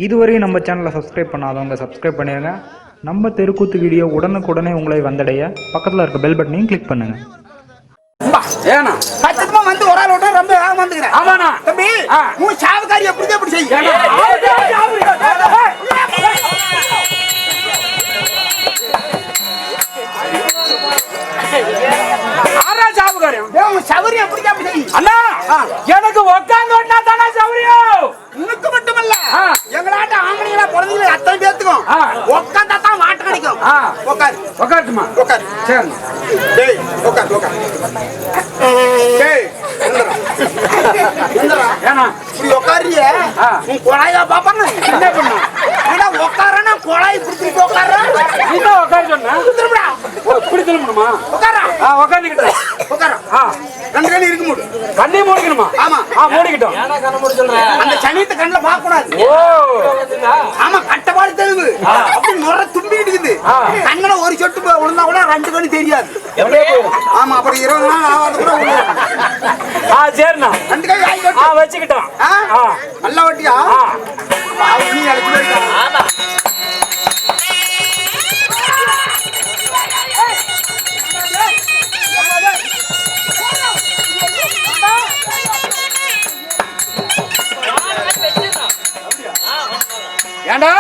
இதுவரையும் நம்ம சேனலை சப்ஸ்கிரைப் பண்ணாதவங்க சப்ஸ்கிரைப் பண்ணிடுங்க. நம்ம தெருக்கூத்து வீடியோ உடனுக்குடனே உங்களை வந்தடைய பக்கத்தில் இருக்க பெல் பட்டனையும் கிளிக் பண்ணுங்க. ஏனா சத்தமா வந்து ஒரு ஆள் ஓட ரொம்ப வேகமா வந்துங்கற. ஆமாண்ணா தம்பி நீ சாவுகாரி எப்படி செய்ய? ஆரா சாவுகாரி ஏய் சவரி எப்படி செய்ய? அண்ணா எனக்கு உட்கார்ந்து ஓடுனா தான சவரியம். உனக்கு மட்டும் இல்ல எங்களாட்ட ஆம்பளைங்களா பொறந்தீங்க அத்தனை பேத்துக்கும் உட்கார்ந்தா தான் வாட்ட கிடைக்கும். உட்காருமா உட்காரு. சரி டேய் உட்கார். டேய் என்னடா ஏனா இப்படி உட்காரியே உன் குழாயா பாப்பாங்க என்ன பண்ணு? ஏடா உட்காரனா குழாய் பிடிச்சி உட்காரற. நீ தான் உட்கார சொன்னா திரும்படா. இப்படி திரும்பணுமா? உட்காரா. உட்கார்ந்துக்கிட்ட உட்கார. ரெண்டு கண்ணு இருக்கு மூடு. கண்ணே மூடிக்கணுமா? ஆமா மூடிக்கிட்டோம். ஏனா கண்ண மூடி சொல்றேன். அந்த சனியத்தை கண்ணல பார்க்க கூடாது. ஓ ஆமா கட்டபாடி தெலுங்கு அப்படி நொற தும்பிட்டு இருக்குது. கண்ணல ஒரு சொட்டு விழுந்தா கூட ரெண்டு கண்ணு தெரியாது. ஆமா அப்புறம் 20 நாள் ஆகாத கூட சரிண்ணா ரெண்டு கை ஆயி வச்சுக்கிட்டோம். நல்லா வட்டியா நீ அழைச்சு போயிட்டா. ஆமா ஏண்டா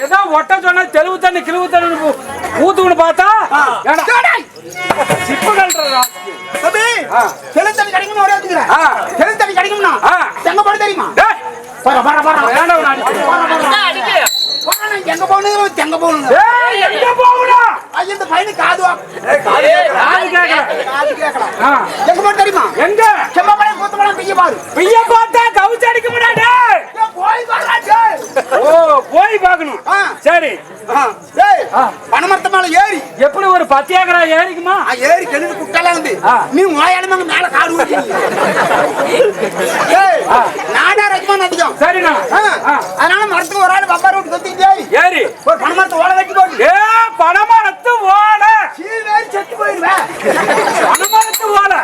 ஏதோ ஒட்ட சொன்னா தெளிவு தண்ணி கிழிவு தண்ணி ஊத்துன்னு பார்த்தா சிப்பு கல்றா தம்பி தெளிவு தண்ணி கிடைக்குமா? ஒரே வந்துக்கிறேன். தெளிவு தண்ணி கிடைக்கும்னா எங்க போட தெரியுமா? எங்க போகணும் எங்க போகணும் எங்க போகணும்? இந்த பையனுக்கு காது எங்க போட தெரியுமா? எங்க செம்பப்படம் கூத்தப்படம் பிய்ய பாரு. பிய்ய பார்த்தா கவுச்சு அடிக்க முடியாது. போய் பார்க்கணும். சரி பணமரத்து மேல ஏறி எப்படி ஒரு 10 ஏக்கரா ஏறிக்குமா? ஏறி கெழுந்து குட்டெல்லாம் வந்து நீ முளையாளுமே மேல காடு ஊட்டி நாடா ரஜ்மான் அதிகம். சரிண்ணா அதனால மரத்துக்கு ஒரு ஆள் பப்பார் விட்டு கொத்திட்டு ஏறி ஒரு பணமரத்து ஓலை வெட்டி போட்டு பணமரத்து ஓலை சீவேறி செத்து போயிருவேன். பணமரத்து ஓலை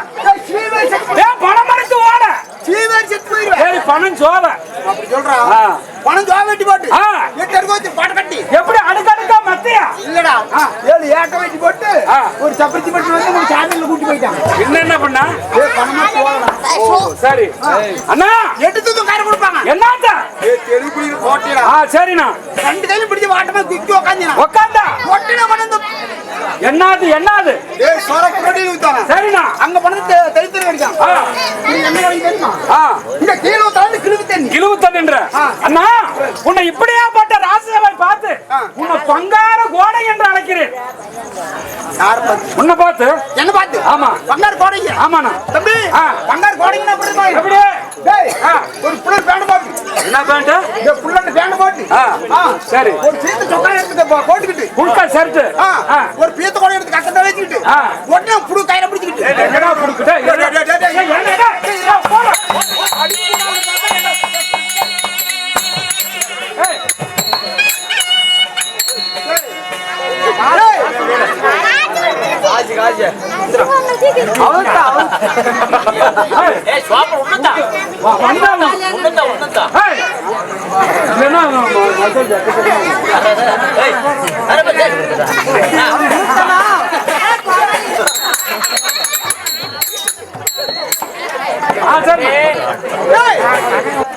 பணமரத்து ஓலை சீவேறி செத்து போயிருவேன். சரி பணம் சோலை அப்படி சொல்றா. பணம் ஜோவை வெட்டி போட்டு 8 அடி வச்சு பாட்டு கட்டி எப்படி அடுக்கடுக்கா மத்தியா இல்லடா 7 ஏக்க வெட்டி போட்டு ஒரு சப்பரிச்சி பட்டு வந்து ஒரு சாமியில கூட்டி போயிட்டான். என்ன பண்ணா? பணமரத்து ஓலை. சரி அண்ணா எடுத்து கார கொடுப்பாங்க. என்னடா தெருக்குடி போட்டிடா. சரிண்ணா ரெண்டு கையில பிடிச்சு வாட்டமா குக்கி உட்காந்தா ஒட்டின கொண்டு என்னது ஏய் சோரப்பு கட்டி ஊத்தாங்க. சரிண்ணா அங்க பண்ணது தெளித்து கிடைக்கும். நீ என்ன வழி தெரியுமா? இங்க கீழ ஊத்தாந்து கிழிவு தண்ணி அண்ணா உன்னை இப்படியா பட்ட ராசேவை பார்த்து உன்னை பங்கார கோடை என்று அழைக்கிறேன். யார் பார்த்து? உன்னை பார்த்து என்ன பார்த்து? ஆமா பங்கார கோடைங்க. ஆமாண்ணா தம்பி பங்கார கோடைங்க எப்படி எப்படி டேய் ஒரு புல்லட் பேண்ட் போட்டு என்ன பேண்ட்? இந்த புல்லட் பேண்ட் போட்டு சரி ஒரு பீத்த சொக்கா எடுத்து போட்டுக்கிட்டு புல்கா ஷர்ட் ஒரு பீத்த கோடை எடுத்து கட்டத வச்சிட்டு உடனே புடு கையில பிடிச்சிட்டு என்னடா புடுக்கிட்ட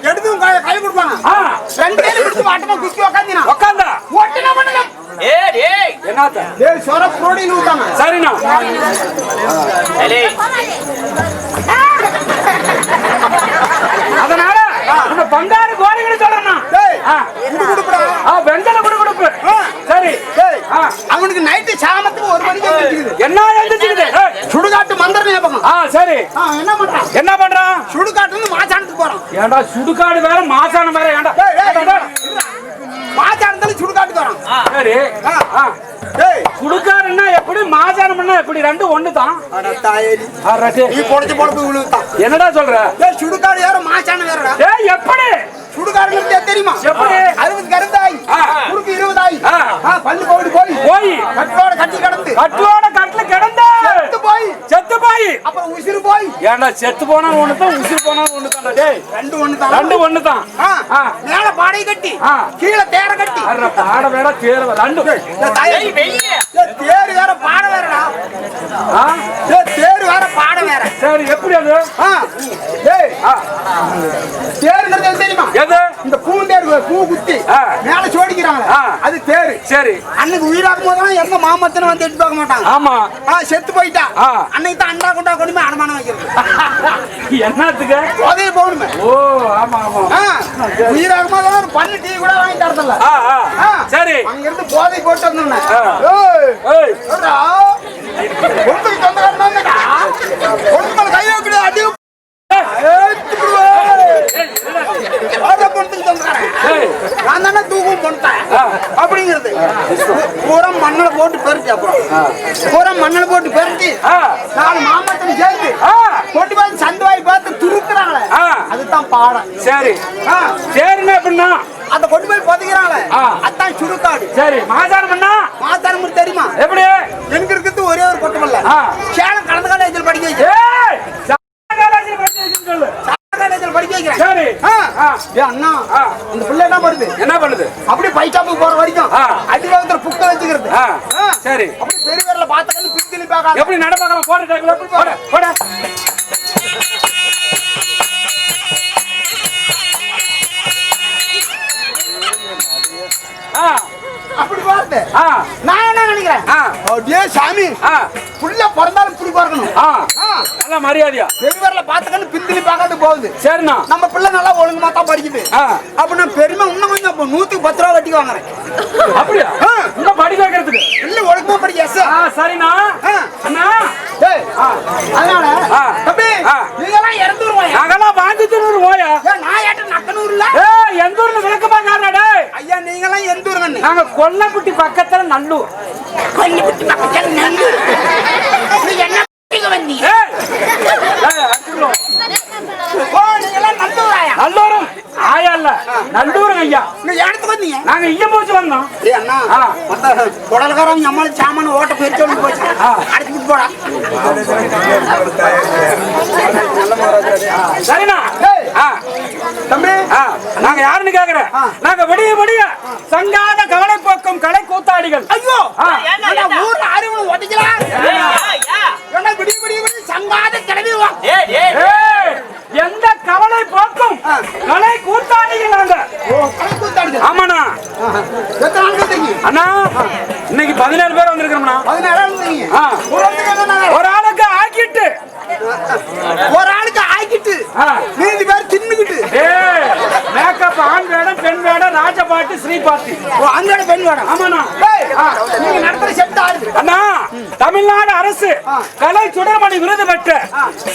எடுத்து கை கொடுப்பாங்க. ரெண்டு கையில பிடிச்சு வாட்டமா குக்கி உட்காந்தா ஒட்டினா பண்ணுங்க. என்னத்த சோர புரோட்டீன் ஊத்தாங்க. சரிண்ணா அதனால உன்னை பங்காரு கோடைகளை சொல்றேன்னா வெங்கல குடுக்குடுப்பு. சரி அவனுக்கு நைட்டு சாமத்துக்கு 1 மணிக்கு எழுந்திருக்குது. என்ன எழுந்திருக்குது? சுடுகாட்டு மந்திரம் ஞாபகம். சரி என்ன பண்றான்? சுடுகாட்டு மாசானத்துக்கு போறான். ஏண்டா சுடுகாடு வேற மாசானம் வேற ஏண்டா? மாசானத்துல சுடுகாட்டு போறான். சரி சுடுகாடுன்னா எப்படி மாசானம்னா எப்படி? ரெண்டு ஒண்ணுதான். நீ பொடிச்சு பொழப்பு விழுத்தான். என்னடா சொல்ற? சுடுகாடு வேற மாசானம் வேறடா. எப்படி சுடுகாடு தெரியுமா? எப்படி? 60 கருந்தாய் குறுக்கு 20 ஆய் பல்லு கோடி போய் கட்டோட கட்டி கிடந்து கட்டோட கட்டில கிடந்து செத்து போய் அப்புறம் உசிறு போய் ஏன்டா செத்து போனாலும் ஒண்ணுதான் உசுறு போனாலும் ஒண்ணுதான்டா டேய். ரெண்டு ஒண்ணுதான். மேல பாடை கட்டி கீழே தேர கட்டி பாட வேற தேர ரெண்டு தேர் வேற பாட வேறடா. தேர் வேற பாட வேற. சரி எப்படி அது? தேர்ங்கிறது தெரியுமா? எது? இந்த பூண்டேர் பூ குத்தி மேல சோடிக்கிறாங்க அது தேரு. சரி அன்னைக்கு உயிராக்கும் போதெல்லாம் எங்க மாமத்தனை வந்து எட்டு பார்க்க மாட்டாங்க. ஆமா செத்து போயிட்டா அன்னைக்கு தான் அண்டா கொண்டா கொண்டு போய் அனுமானம் வைக்கிறது. என்னத்துக்கு? உதவி போகணுமே. ஓ ஆமா ஆமா. உயிராகும் போதெல்லாம் ஒரு பண்ணு டீ கூட வாங்கி தரதில்ல. சரி அங்க இருந்து போதை போட்டு வந்தோம்னா கை வைக்கிற அடி நான் தானே தூக்கம் பண்ணிட்டேன் அப்படிங்கிறது. பூரா மண்ணல போட்டு பெருட்டி அப்புறம் பூரா மண்ணல போட்டு பெருட்டி 4 மாமத்தனை சேர்த்து கொண்டு போய் சந்துவாய் பார்த்து துருக்குறாங்களே அதுதான் பாடம். சரி சரிண்ணா அப்படின்னா அதை கொண்டு போய் பதுக்கிறாங்களே அதான் சுடுகாடு. சரி மாசாரம் பண்ணா மாசாரம் தெரியுமா? எப்படி? எனக்கு இருக்கிறது ஒரே ஒரு கொட்டமல்ல சேலம் கலந்து காலேஜில் படிக்க வைக்க படிக்க வைக்கிறேன். சரி அண்ணா இந்த பிள்ளை என்ன பண்ணுது? என்ன பண்ணுது? அப்படி பைட்டாப்புக்கு போற வரைக்கும் அடிவாரத்துல புக்க வச்சுக்கிறது. சரி அப்படி பெரியவர்ல பார்த்தாலும் பிடிக்கலி பார்க்காது. எப்படி நட பார்க்கலாம்? போட போட அப்படி பார்த்து நான் என்ன நினைக்கிறேன்? அப்படியே சாமி புள்ள பிறந்தாலும் புடி பார்க்கணும். நல்ல மரியாதையா பெரியவர்ல பார்த்தாலும் பிந்திலி பார்க்காது போகுது. சரிண்ணா நம்ம பிள்ளை நல்லா ஒழுங்குமா தான் படிக்குது. அப்ப நான் பெருமை இன்னும் கொஞ்சம் 100க்கு 10 ரூபா வட்டி வாங்குறேன். அப்படியா? இன்னும் படிக்க வைக்கிறதுக்கு இல்ல ஒழுக்கமா படிக்க. சரிண்ணா அண்ணா அதனால தம்பி நீங்கெல்லாம் 200 ரூபாய் நாங்கெல்லாம் 500 ரூபாயா? நான் ஏட்ட நக்கனூர்ல எந்த ஊர்ல விளக்கமா காரணடே? ஐயா நீங்கெல்லாம் எந்த ஊருங்க? நாங்க கொல்லக்குட்டி பக்கத்துல நல்லூர். கொல்லக்குட்டி பக்கத்துல நல்லூர். நீ என்ன வந்தீங்க? நல்லூரும் ஆயா இல்ல நல்லூரும் ஐயா. இடத்துக்கு வந்தீங்க? நாங்க இங்க போச்சு வந்தோம். குடல்காரன் நம்மள சாமான ஓட்ட பிரிச்சு போச்சு அடிச்சுட்டு போடா. சரிண்ணா தம்பி நாங்க யாருன்னு கேக்குறேன். நாங்க விடிய சங்காத கவலை போக்கும் கலை கூத்தாடிகள். ஐயோ ஊர்ல அறிவு ஒட்டிக்கலாம். விடிய சங்காத கிளம்பி எந்த கவலை போக்கும் கலை கூத்தாடிகள் நாங்க. ஆமாண்ணா அண்ணா இன்னைக்கு 17 பேர் வந்திருக்கிறோம்ண்ணா. ஒரு ஆளுக்கு ஆக்கிட்டு மீதி பேர் தின்னுக்கிட்டு மேக்கப் ஆண் வேடம் பெண் வேடம் ராஜபாட்டி ஸ்ரீபாட்டி அங்கோட பெண் வேடம். ஆமாண்ணா நீங்க நடத்துற செட் ஆகுது. அண்ணா தமிழ்நாடு அரசு கலை சுடர்மணி விருது பெற்ற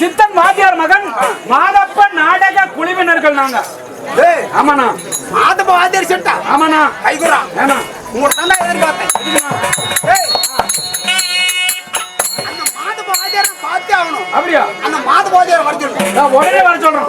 சித்தன் வாத்தியார் மகன் மாதப்ப நாடக குழுவினர்கள் நாங்க. ஆமாண்ணா மாதப்ப வாத்தியார் செட்டா? ஆமாண்ணா கைகுறா உங்களை தாண்டா எதிர்பார்த்தேன். அந்த மாதப்ப வாத்தியார் பார்த்தே ஆகணும். அப்படியா? அந்த மாதப்ப வாத்தியார் வர சொல்றேன். நான் உடனே வர சொல்றேன்.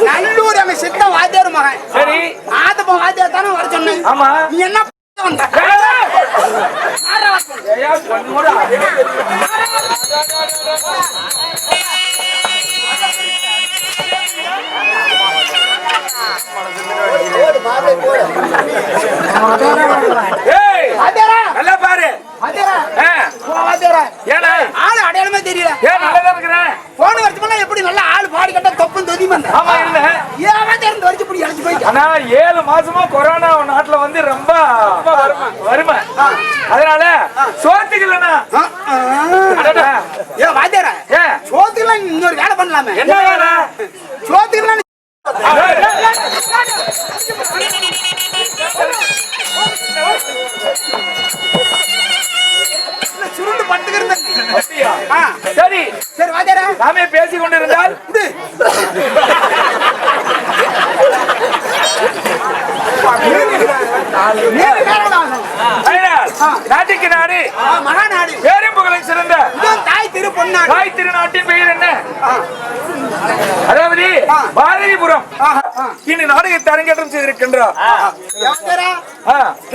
நல்லூர் எங்க சித்த வாத்தியார் மகன். சரி மாதப்ப வாத்தியார் தானே வர சொன்னேன். ஆமா நீ என்ன வந்த? நல்லா பாரு. ஆளு அடையாளமே தெரியல. போன வருஷம் எப்படி நல்ல ஆளு பாடி கட்ட தொப்பும் தொதி வந்தேன். 7 மாசமா கொரோனா நாட்டுல வந்து ரொம்ப வறுமை. அதனால சோத்துக்கலண்ணா. ஏன் வாத்தியார சோத்துக்கெல்லாம் இன்னொரு வேலை பண்ணலாமே. என்ன வேலை? சோத்துக்கெல்லாம் சுருண்டு பட்டுக்கிறது. சரி சரி வாத்தியார நாமே பேசிக் கொண்டிருந்தால் பொன்னாடு. தாய் திருநாட்டின் பெயர் என்ன? அதாவது பாரதிபுரம். இனி நாடகத்தை அரங்கேற்றம் செய்திருக்கின்றார்.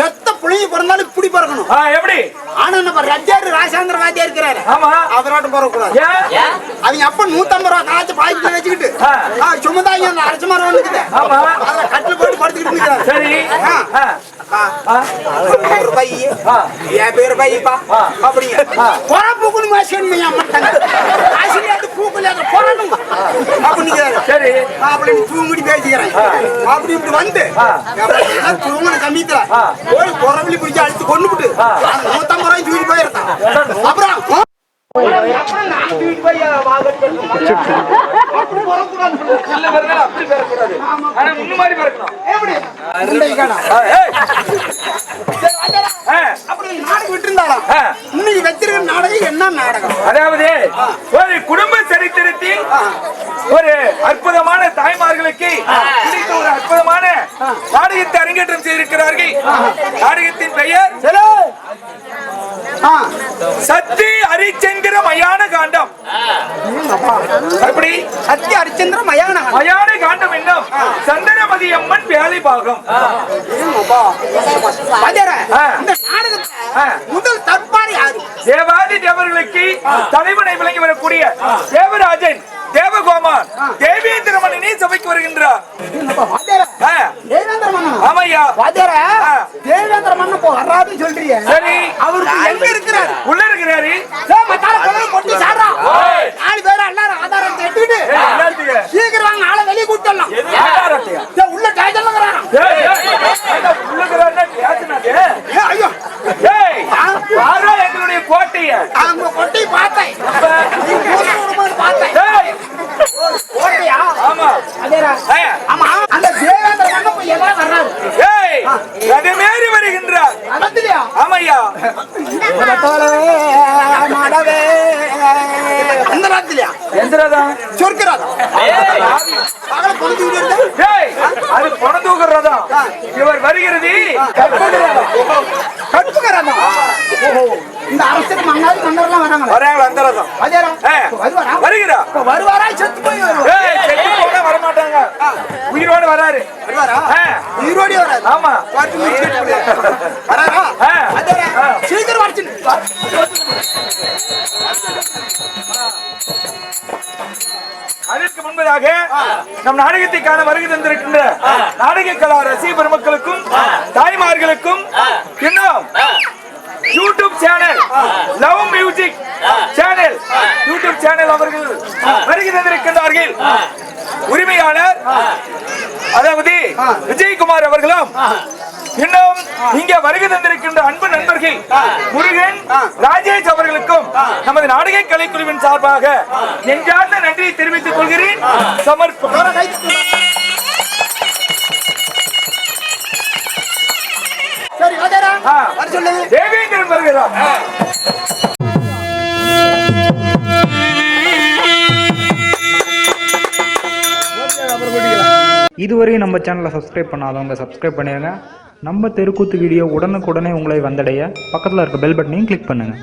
ரத்த புளிய பிறந்தாலும் இப்படி பிறக்கணும். எப்படி? ஆனா நம்ம ரஜ்ஜாரு ராசாந்திர வாத்தியா இருக்கிறாரு. ஆமா, அவராட்டம் பிறக்கக்கூடாது. அவங்க அப்ப 150 ரூபா காய்ச்சி பாய்ச்சி வச்சுக்கிட்டு சுமதாங்க அந்த அரச மரம் வந்துக்கிட்டு அதுல கட்டில் போட்டு படுத்துக்கிட்டு இருக்கிறாரு. சரி. ஒரு பைய என் பேரு பையப்பா அப்படிங்க பூக்குன்னு மாசம் ஆசிரியாட்டு பூக்குல போறணும் அப்படிங்க. சரி. அப்படின்னு தூங்கிட்டு பேசிக்கிறேன். அப்படி இப்படி வந்து தூங்கின சமயத்துல போய் குறவழி பிடிச்சி அடிச்சு கொண்டு விட்டு 150 ரூபாய் தூக்கிட்டு போயிருக்கான். அப்புறம் அதாவது ஒரு குடும்ப சரித்திரத்தில் ஒரு அற்புதமான தாய்மார்களுக்கு ஒரு அற்புதமான நாடகத்தை அரங்கேற்றம் செய்திருக்கிறார்கள். நாடகத்தின் பெயர் சக்தி ஹரிச்சந்திர மயான காண்டம். எப்படி? சக்தி ஹரிச்சந்திர மயான காண்டம் என்னும் சந்திரமதி அம்மன் வேலை பாகம். முதல் தற்பாரி யாரு? தேவாதி தேவர்களுக்கு தலைவனை விளங்கி வரக்கூடிய தேவராஜன் தேவகோமான் தேவேந்திர மன்னனே சபைக்கு வருகின்றார். ஆமையா தேவேந்திர மன்னன் வராதுன்னு சொல்றீங்க. சரி, அவருக்கு எங்க இருக்கிறாரு? உள்ள இருக்கிறாரு. கொட்டி சாடுறா 4 பேர் எல்லாரும் ஆதாரத்தை எடுத்துக்கிட்டு சீக்கிரம் வாங்க, ஆளை வெளியே கூட்டலாம். உள்ள டேஜல் ஐயோ எங்களுடைய கோட்டைய அவங்க கொட்டி பார்த்தேன். ஆமா ஆமா அந்த தேவேந்திர மன்னன் போய் எல்லாம் வர்றாரு. ரதமேறி வருகின்றார். ஆமையா மாடவே அந்த ராத்திரியா எந்த ரதம்? சொர்க்க ரதம். அது பொணந்தூக்குற ரதம். இவர் வருகிறது கற்பக ரதம். இந்த அரசுக்கு மன்னாடி மன்னர்லாம் வராங்க. வராங்க அந்த ரதம். வருகிறா. வருவாரா? செத்து போய் செத்து போனா வரமாட்டாங்க. உயிரோடு வராரு. உயிரோடி வராரு. ஆமா. வராரா? சீக்கிரம் வரச்சு. அதற்கு முன்பதாக நம் நாடகத்தை காண வருகை தந்திருக்கின்ற நாடக கலா ரசிக பெருமக்களுக்கும் தாய்மார்களுக்கும் இன்னும் YouTube channel love music channel YouTube channel அவர்கள் வருகை தந்திருக்கின்றார்கள். உரிமையாளர் அதாவது விஜயகுமார் அவர்களும் இன்னும் இங்க வருகை தந்திருக்கின்ற அன்பு நண்பர்கள் முருகன் ராஜேஷ் அவர்களுக்கும் நமது நாடக கலைக்குழுவின் சார்பாக நெஞ்சார்ந்த நன்றியை தெரிவித்துக் கொள்கிறேன். தேவேந்திரன் வருகிறார். இதுவரை நம்ம சேனலை சப்ஸ்கிரைப் பண்ணாதவங்க சப்ஸ்கிரைப் பண்ணிடுங்க. நம்ம தெருக்கூத்து வீடியோ உடனுக்குடனே உங்களை வந்தடைய பக்கத்தில் இருக்க பெல் பட்டனையும் கிளிக் பண்ணுங்கள்.